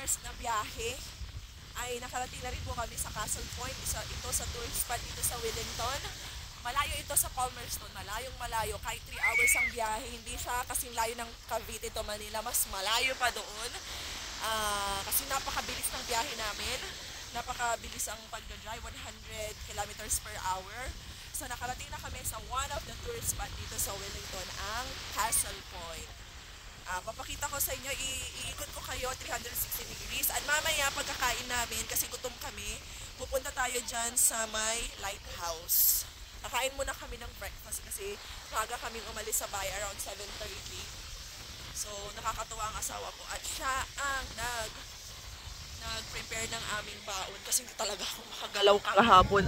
hours na biyahe ay nakarating na rin po kami sa Castle Point. Ito sa tourist spot dito sa Wellington. Malayo ito sa Palmerston, malayong malayo. Kahit 3 hours ang biyahe, hindi siya kasing layo ng Cavite to Manila. Mas malayo pa doon. Kasi napakabilis ng biyahe namin. Napakabilis ang pagdadrive, 100 kilometers per hour. So nakarating na kami sa one of the tourist spot dito sa Wellington, ang Castle Point. Papakita ko sa inyo, iikot ko kayo 360 degrees. At mamaya pagkakain namin, kasi gutom kami, pupunta tayo dyan sa may lighthouse. Nakain muna kami ng breakfast kasi maaga kaming umalis sa bahay around 7:30. So nakakatuwa ang asawa ko at siya ang nag-prepare ng aming baon kasi hindi talaga ako makagalaw kahapon.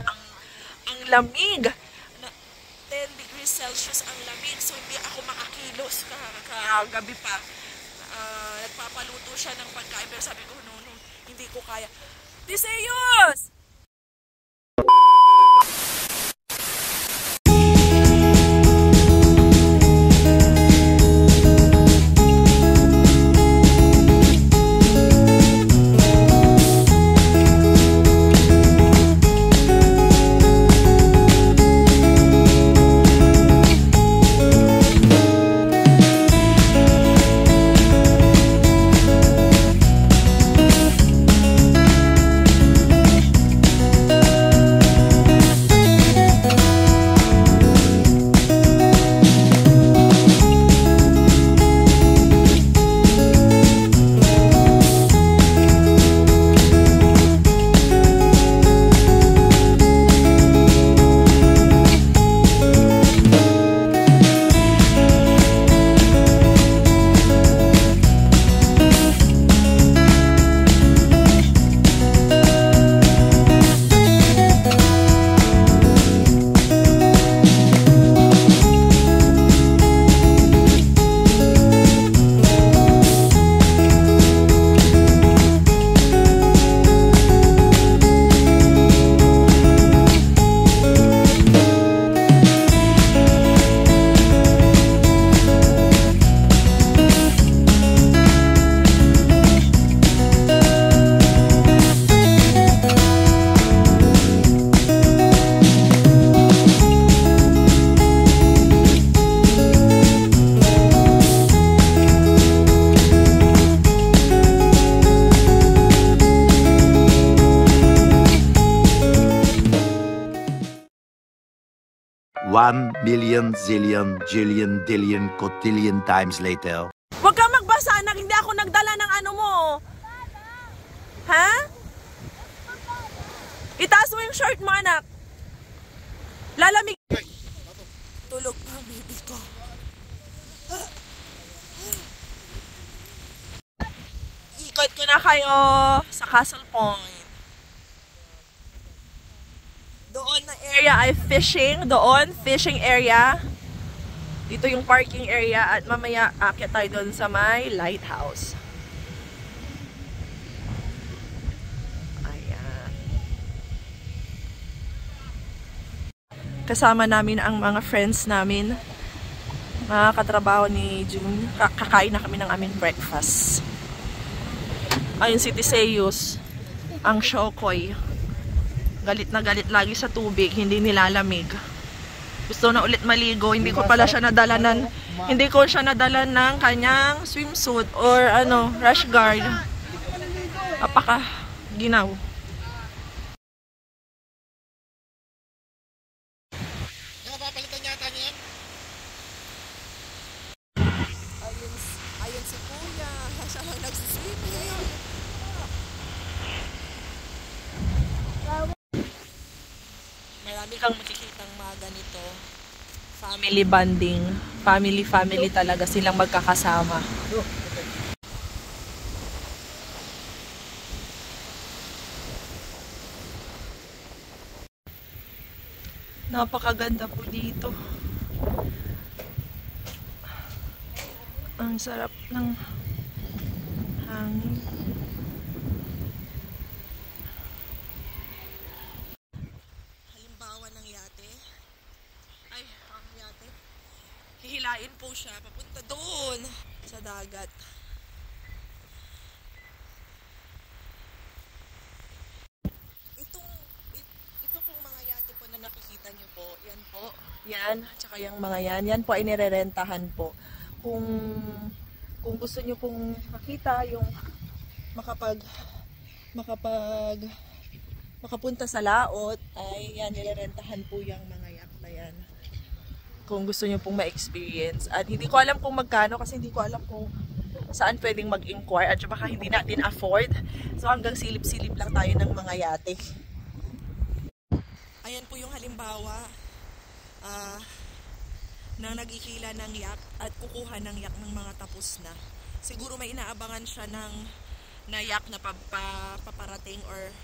Ang lamig! 10 degrees Celsius ang lamig, so hindi ako makakilos kagabi pa. Nagpapaluto siya ng pagkain pero sabi ko, no, hindi ko kaya. Tiseyos! One million, zillion, jillion, dillion, cotillion times later. Huwag ka magbasa, anak. Hindi ako nagdala ng ano mo. Ha? Itaas mo yung shirt mo, anak. Lalamig. Tulog pa ang baby ko. Ikot ko na kayo sa Castle Point. Doon na area ay fishing. Doon, fishing area. Dito yung parking area. At mamaya, akyat tayo doon sa may lighthouse. Ayan. Kasama namin ang mga friends namin. Mga katrabaho ni June. Kakain na kami ng aming breakfast. Ayun si Tiseyos. Ang Shokoy. Galit na galit lagi sa tubig, hindi nilalamig. Gusto na ulit maligo, hindi ko siya nadala ng kanyang swimsuit or rash guard. Apaka ginaw. Napapalitan yata niya yan. Ayun si Kuya, siya lang nagsiswimming. Marami kang makikitang mga ganito. Family bonding. Family talaga silang magkakasama. Napakaganda po dito. Ang sarap ng hangin. Halimbawa ng yate. Ay, ang yate. Hihilain po siya papunta doon sa dagat. Yan, tsaka yung mga yan. Yan po ay nirerentahan po. Kung gusto nyo pong makita yung makapunta sa laot, ay yan, nirerentahan po yung mga yak na yan. Kung gusto nyo pong ma-experience. At hindi ko alam kung magkano kasi hindi ko alam kung saan pwedeng mag-inquire at baka hindi natin afford. So hanggang silip-silip lang tayo ng mga yate. Ayan po yung halimbawa na nagkikila ng yak at kukuha ng yak ng mga tapos na. Siguro may inaabangan siya na yak na paparating or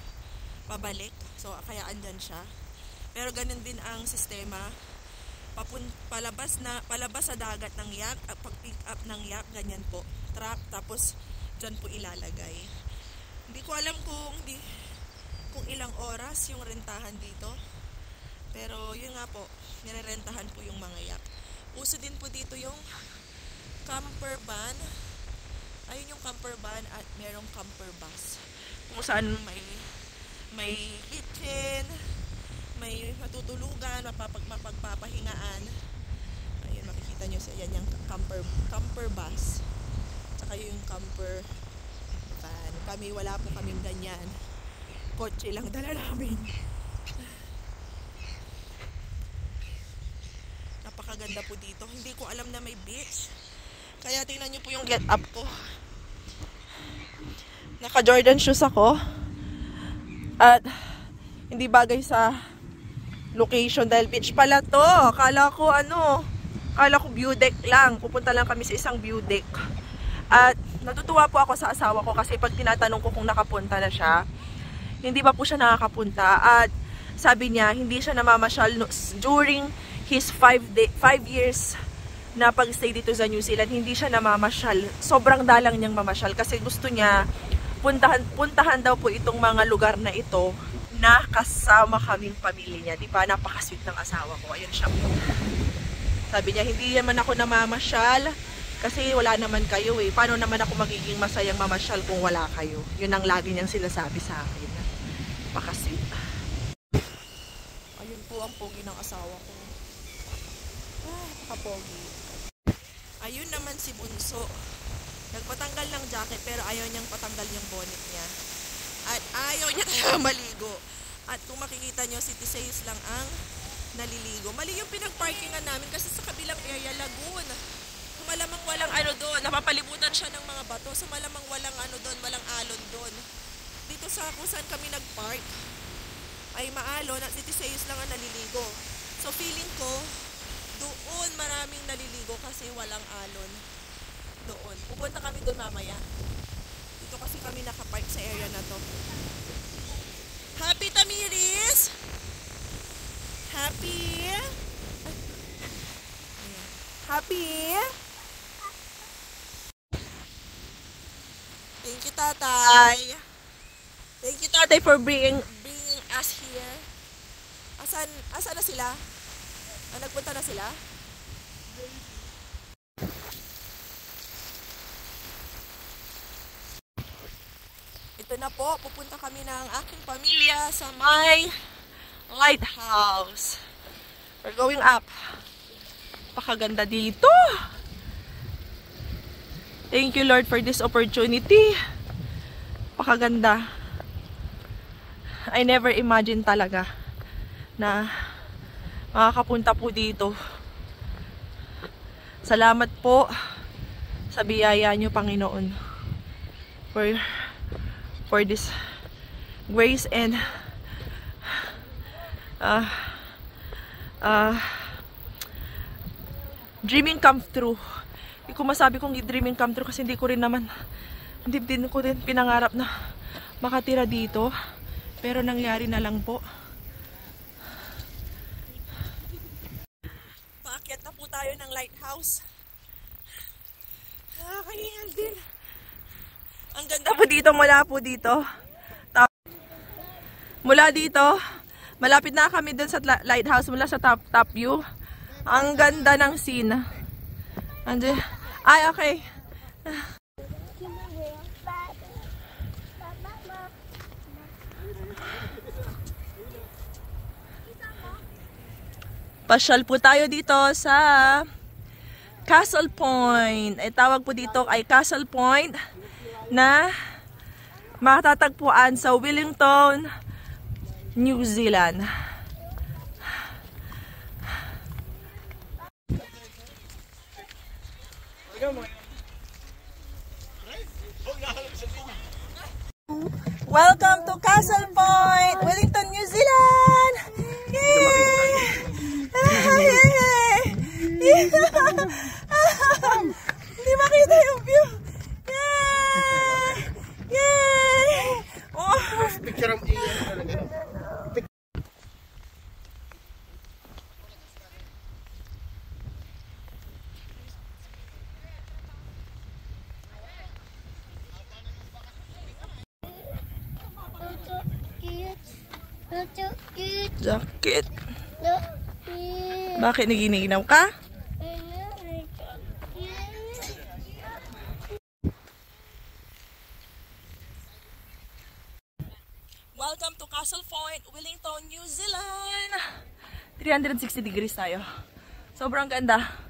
pabalik. So kaya andyan siya. Pero ganun din ang sistema. Palabas sa dagat ng yak, pag pick up ng yak, ganyan po. Truck, tapos dyan po ilalagay. Hindi ko alam kung ilang oras yung rentahan dito. Pero yun nga po, nirerentahan po yung mga yak. Uso din po dito yung camper van. Ayun yung camper van at merong camper bus. Kung saan may kitchen, may matutulugan, mapagpapahingaan. Ayun, makikita nyo sa yan yung camper bus. Tsaka yung camper van. Wala po kaming ganyan. Kotse lang dala namin. Napakaganda po dito. Hindi ko alam na may beach. Kaya tingnan nyo po yung get up ko. Naka Jordan shoes ako. At hindi bagay sa location dahil beach pala to. Akala ko view deck lang. Pupunta lang kami sa isang view deck. At natutuwa po ako sa asawa ko kasi pag tinatanong ko kung nakapunta na siya, hindi pa po siya nakakapunta. At sabi niya, hindi siya namamasyal during his 5 years na pag-stay dito sa New Zealand. Hindi siya namamasyal. Sobrang dalang niyang mamasyal kasi gusto niya puntahan daw po itong mga lugar na ito na kasama kaming pamilya niya. Diba? Napaka-sweet ng asawa ko. Ayun siya po. Sabi niya, hindi naman ako namamasyal kasi wala naman kayo eh. Paano naman ako magiging masayang mamasyal kung wala kayo? Yun ang lagi niyang sinasabi sa akin. Napaka-sweet. Ayun po ang pogi ng asawa ko. Kapogi. Ayun naman si Bunso. Nagpatanggal ng jacket pero ayaw niyang patanggal yung bonnet niya. At ayaw niya talaga maligo. At kung makikita nyo, si Tisayus lang ang naliligo. Mali yung pinag-parkingan namin kasi sa kabilang area, lagoon. Malamang walang doon. Napapalibutan siya ng mga bato. So malamang walang doon, walang alon doon. Dito sa kung saan kami nag-park ay maalon at si Tisayus lang ang naliligo. So feeling ko, doon maraming naliligo kasi walang alon doon. Pupunta kami doon mamaya. Dito kasi kami nakapark sa area na to. Happy Tamiris! Happy? Happy? Thank you, Tatay. Thank you, Tatay, for bringing us here. Asan na sila? Nagpunta na sila? Ito na po, pupunta kami ng aking pamilya sa my lighthouse. We're going up. Napakaganda dito. Thank you, Lord, for this opportunity. Napakaganda. I never imagined talaga na makakapunta po dito. Salamat po sa biyaya niyo, Panginoon, for this grace and dreaming come true. Hindi ko masabi kung dreaming come true kasi hindi ko rin pinangarap na makatira dito, pero nangyari na lang po. Paakyat na po tayo ng lighthouse. Nakahingal din. Ang ganda po dito, mula dito, malapit na kami dun sa lighthouse, mula sa top view. Ang ganda ng scene. Ay, okay. Pasyal po tayo dito sa Castle Point. Ay tawag po dito ay Castle Point na matatagpuan sa Wellington, New Zealand. Welcome to Castle Point, Wellington, New Zealand! Yay! Hindi makita yung view! Yay! Yay! Oh. Picture of talaga. Jacket. Bakit naginiinaw ka? Welcome to Castle Point, Wellington, New Zealand. 360 degrees tayo. Sobrang ganda.